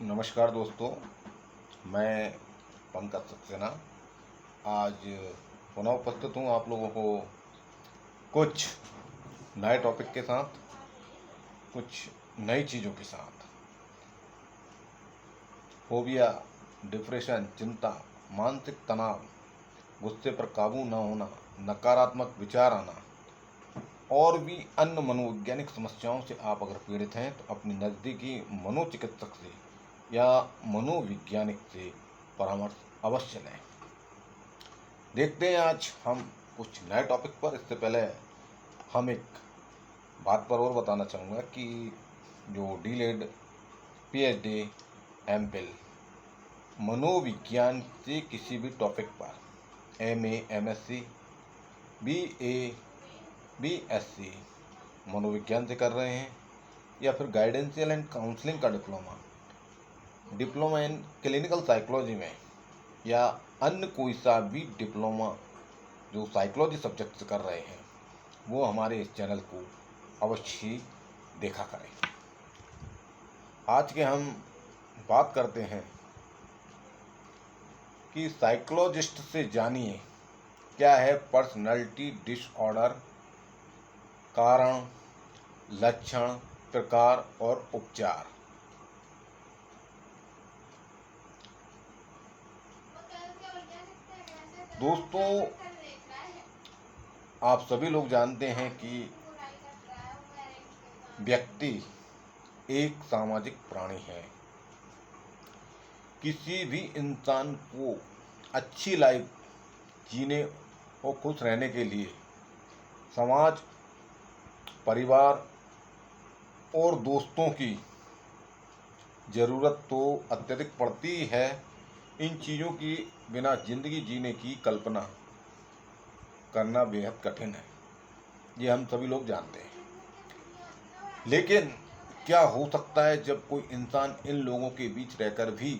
नमस्कार दोस्तों, मैं पंकज सक्सेना आज पुनः उपस्थित हूँ आप लोगों को कुछ नए टॉपिक के साथ, कुछ नई चीज़ों के साथ। फोबिया, डिप्रेशन, चिंता, मानसिक तनाव, गुस्से पर काबू न होना, नकारात्मक विचार आना और भी अन्य मनोवैज्ञानिक समस्याओं से आप अगर पीड़ित हैं तो अपने नज़दीकी मनोचिकित्सक से या मनोवैज्ञानिक से परामर्श अवश्य लें। देखते हैं आज हम कुछ नए टॉपिक पर। इससे पहले हम एक बात पर और बताना चाहूँगा कि जो डीलेड पीएचडी एमफिल मनोविज्ञान से किसी भी टॉपिक पर एमए एमएससी बीए बीएससी मनोविज्ञान से कर रहे हैं या फिर गाइडेंशियल एंड काउंसलिंग का डिप्लोमा इन क्लिनिकल साइकोलॉजी में या अन्य कोई सा भी डिप्लोमा जो साइकोलॉजी सब्जेक्ट से कर रहे हैं वो हमारे इस चैनल को अवश्य ही देखा करें। आज के हम बात करते हैं कि साइकोलॉजिस्ट से जानिए क्या है पर्सनालिटी डिसऑर्डर, कारण, लक्षण, प्रकार और उपचार। दोस्तों, आप सभी लोग जानते हैं कि व्यक्ति एक सामाजिक प्राणी है। किसी भी इंसान को अच्छी लाइफ जीने और खुश रहने के लिए समाज, परिवार और दोस्तों की ज़रूरत तो अत्यधिक पड़ती है। इन चीज़ों की बिना ज़िंदगी जीने की कल्पना करना बेहद कठिन है, ये हम सभी लोग जानते हैं। लेकिन क्या हो सकता है जब कोई इंसान इन लोगों के बीच रहकर भी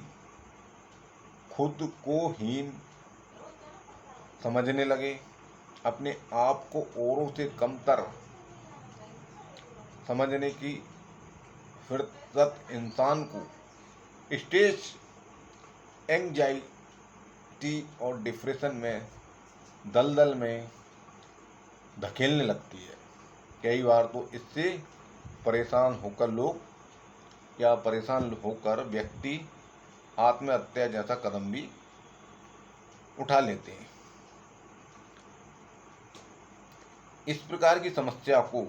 खुद को हीन समझने लगे, अपने आप को औरों से कमतर समझने की फितरत इंसान को स्टेज एंजाइटी और डिप्रेशन में दलदल में धकेलने लगती है। कई बार तो इससे परेशान होकर व्यक्ति आत्महत्या जैसा कदम भी उठा लेते हैं। इस प्रकार की समस्या को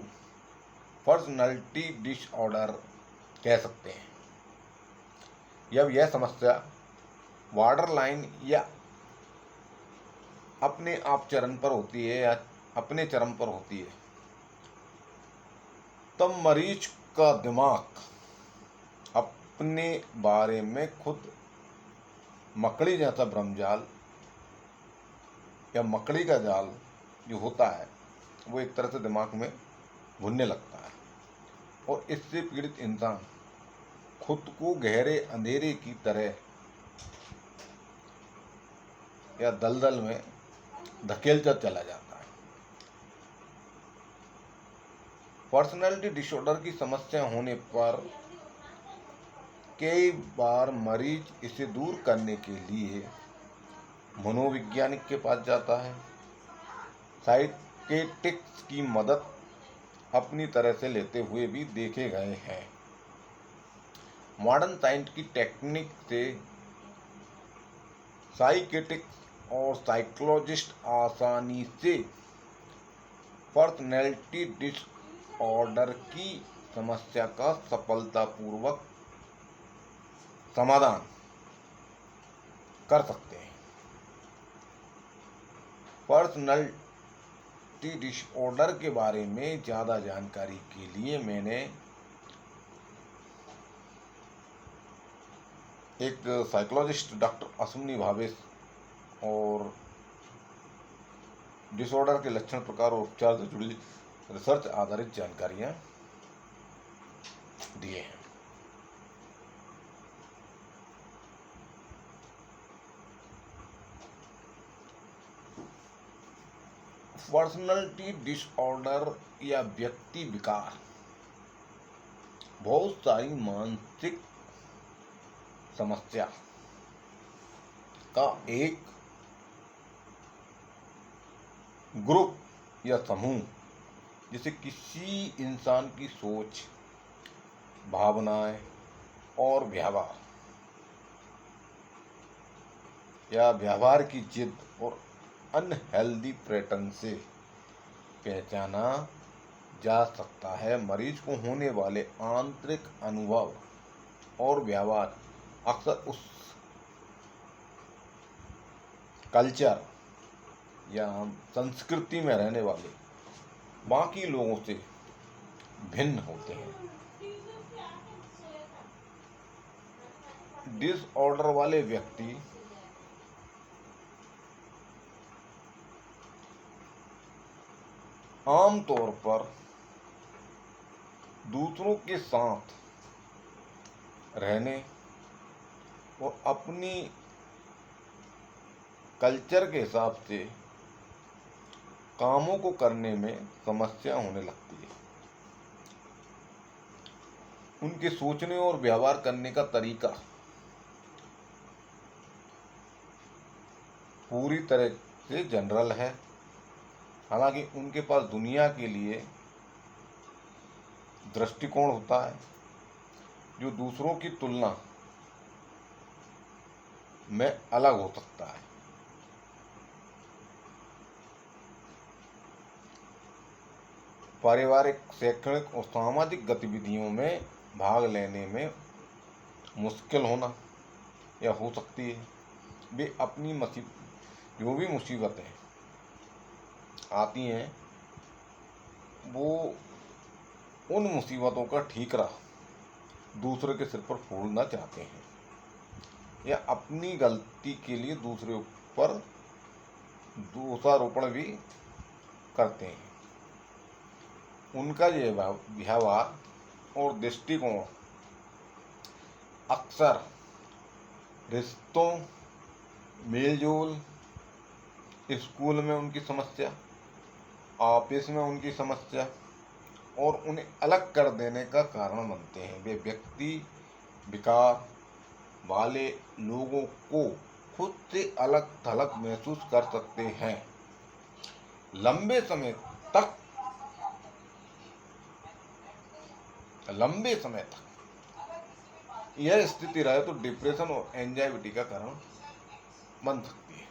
पर्सनालिटी डिसऑर्डर कह सकते हैं। जब यह समस्या बॉर्डर लाइन या अपने आप चरण पर होती है या अपने चरम पर होती है, तब मरीज का दिमाग अपने बारे में खुद मकड़ी जैसा भ्रमजाल या मकड़ी का जाल जो होता है वो एक तरह से दिमाग में घुनने लगता है और इससे पीड़ित इंसान खुद को गहरे अंधेरे की तरह या दलदल में धकेलता चला जाता है। पर्सनालिटी डिसऑर्डर की समस्या होने पर कई बार मरीज इसे दूर करने के लिए मनोवैज्ञानिक के पास जाता है। साइकियाट्रिस्ट की मदद अपनी तरह से लेते हुए भी देखे गए हैं। मॉडर्न साइंस की टेक्निक से साइकियाट्रिस्ट और साइकोलॉजिस्ट आसानी से पर्सनैलिटी डिसऑर्डर की समस्या का सफलतापूर्वक समाधान कर सकते हैं। पर्सनैलिटी डिसऑर्डर के बारे में ज़्यादा जानकारी के लिए मैंने एक साइकोलॉजिस्ट डॉक्टर अश्विनी भावेश और डिसऑर्डर के लक्षण, प्रकार और उपचार से जुड़ी रिसर्च आधारित जानकारियाँ दिए हैं। पर्सनालिटी डिसऑर्डर या व्यक्ति विकार बहुत सारी मानसिक समस्या का एक ग्रुप या समूह, जिसे किसी इंसान की सोच, भावनाएं और व्यवहार या व्यवहार की जिद और अनहेल्दी पैटर्न से पहचाना जा सकता है। मरीज को होने वाले आंतरिक अनुभव और व्यवहार अक्सर उस कल्चर या संस्कृति में रहने वाले बाकी लोगों से भिन्न होते हैं। डिसऑर्डर वाले व्यक्ति आमतौर पर दूसरों के साथ रहने और अपनी कल्चर के हिसाब से कामों को करने में समस्या होने लगती है। उनके सोचने और व्यवहार करने का तरीका पूरी तरह से जनरल है, हालांकि उनके पास दुनिया के लिए दृष्टिकोण होता है जो दूसरों की तुलना में अलग हो सकता है। पारिवारिक, शैक्षणिक और सामाजिक गतिविधियों में भाग लेने में मुश्किल होना या हो सकती है। वे अपनी जो भी मुसीबतें आती हैं वो उन मुसीबतों का ठीकरा दूसरे के सिर पर फोड़ना चाहते हैं या अपनी गलती के लिए दूसरे पर दोषारोपण भी करते हैं। उनका ये व्यवहार और दृष्टिकोण अक्सर रिश्तों, मेलजोल, स्कूल में उनकी समस्या, ऑफिस में उनकी समस्या और उन्हें अलग कर देने का कारण बनते हैं। वे व्यक्ति विकार वाले लोगों को खुद से अलग थलग महसूस कर सकते हैं। लंबे समय तक यह स्थिति रहे तो डिप्रेशन और एंजाइटी का कारण बन सकती है।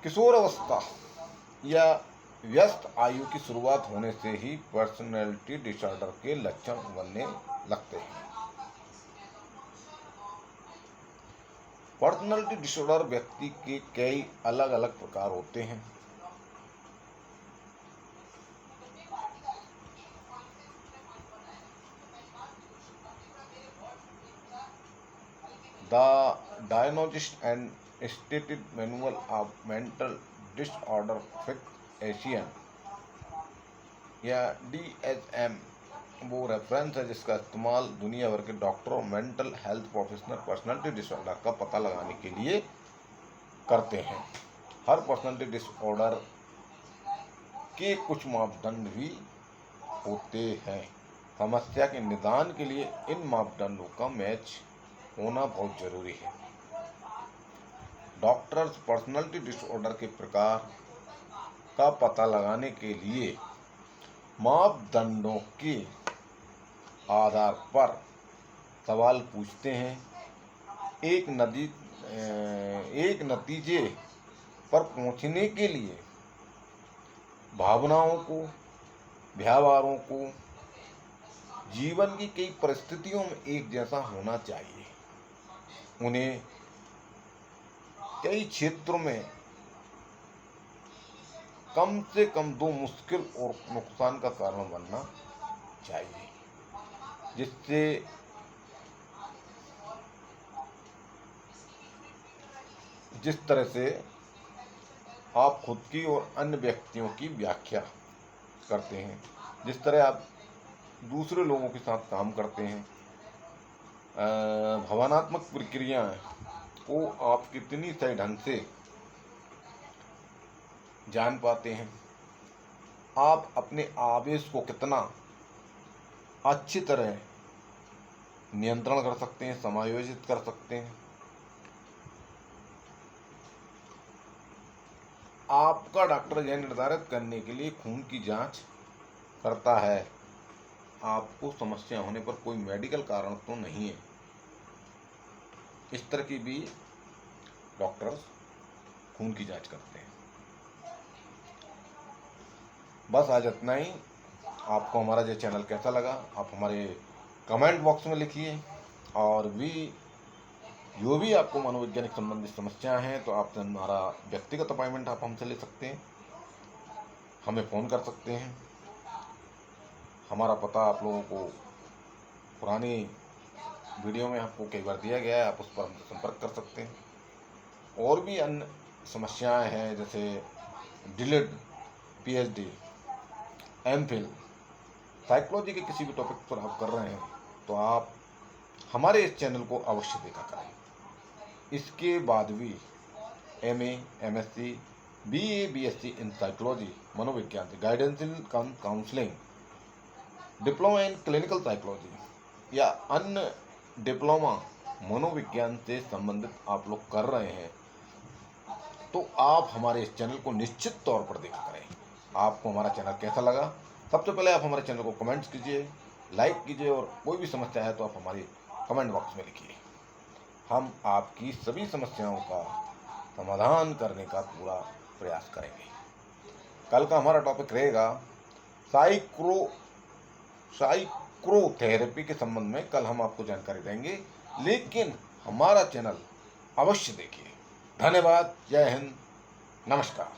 किशोर अवस्था या व्यस्त आयु की शुरुआत होने से ही पर्सनैलिटी डिसऑर्डर के लक्षण बनने लगते हैं। पर्सनैलिटी डिसऑर्डर व्यक्ति के कई अलग अलग प्रकार होते हैं। The Diagnostic and Stated Manual of Mental Disorder Fixation या DSM वो रेफरेंस है जिसका इस्तेमाल दुनिया भर के डॉक्टर और mental health professional personality disorder का पता लगाने के लिए करते हैं। हर पर्सनैलिटी डिसऑर्डर के कुछ मापदंड भी होते हैं। समस्या के निदान के लिए इन मापदंडों का मैच होना बहुत जरूरी है। डॉक्टर्स पर्सनैलिटी डिसऑर्डर के प्रकार का पता लगाने के लिए मापदंडों के आधार पर सवाल पूछते हैं। एक नतीजे पर पहुंचने के लिए भावनाओं को, व्यवहारों को जीवन की कई परिस्थितियों में एक जैसा होना चाहिए। उन्हें कई क्षेत्रों में कम से कम 2 मुश्किल और नुकसान का कारण बनना चाहिए, जिससे जिस तरह से आप खुद की और अन्य व्यक्तियों की व्याख्या करते हैं, जिस तरह आप दूसरे लोगों के साथ काम करते हैं, भावनात्मक प्रक्रियाएं को आप कितनी सही ढंग से जान पाते हैं, आप अपने आवेश को कितना अच्छी तरह नियंत्रण कर सकते हैं, समायोजित कर सकते हैं। आपका डॉक्टर यह निर्धारित करने के लिए खून की जांच करता है आपको समस्या होने पर कोई मेडिकल कारण तो नहीं है। इस तरह की भी डॉक्टर्स खून की जांच करते हैं। बस आज इतना ही। आपको हमारा ये चैनल कैसा लगा आप हमारे कमेंट बॉक्स में लिखिए, और भी जो भी आपको मनोवैज्ञानिक संबंधित समस्या हैं तो आप हमारा व्यक्तिगत अपॉइंटमेंट आप हमसे ले सकते हैं, हमें फ़ोन कर सकते हैं। हमारा पता आप लोगों को पुरानी वीडियो में आपको कई बार दिया गया है, आप उस पर हमसे संपर्क कर सकते हैं। और भी अन्य समस्याएं हैं जैसे डिलेड पीएचडी, एमफिल, साइकोलॉजी के किसी भी टॉपिक पर आप कर रहे हैं तो आप हमारे इस चैनल को अवश्य देखा करें। इसके बाद भी MA, MSc, BA, BSc in psychology, मनोविज्ञान, guidance in counselling, diploma in clinical psychology या अन्य डिप्लोमा मनोविज्ञान से संबंधित आप लोग कर रहे हैं तो आप हमारे इस चैनल को निश्चित तौर पर देखा करें। आपको हमारा चैनल कैसा लगा, सबसे पहले आप हमारे चैनल को कमेंट्स कीजिए, लाइक कीजिए, और कोई भी समस्या है तो आप हमारी कमेंट बॉक्स में लिखिए। हम आपकी सभी समस्याओं का समाधान करने का पूरा प्रयास करेंगे। कल का हमारा टॉपिक रहेगा साइक्रोथेरेपी के संबंध में। कल हम आपको जानकारी देंगे, लेकिन हमारा चैनल अवश्य देखिए। धन्यवाद। जय हिंद। नमस्कार।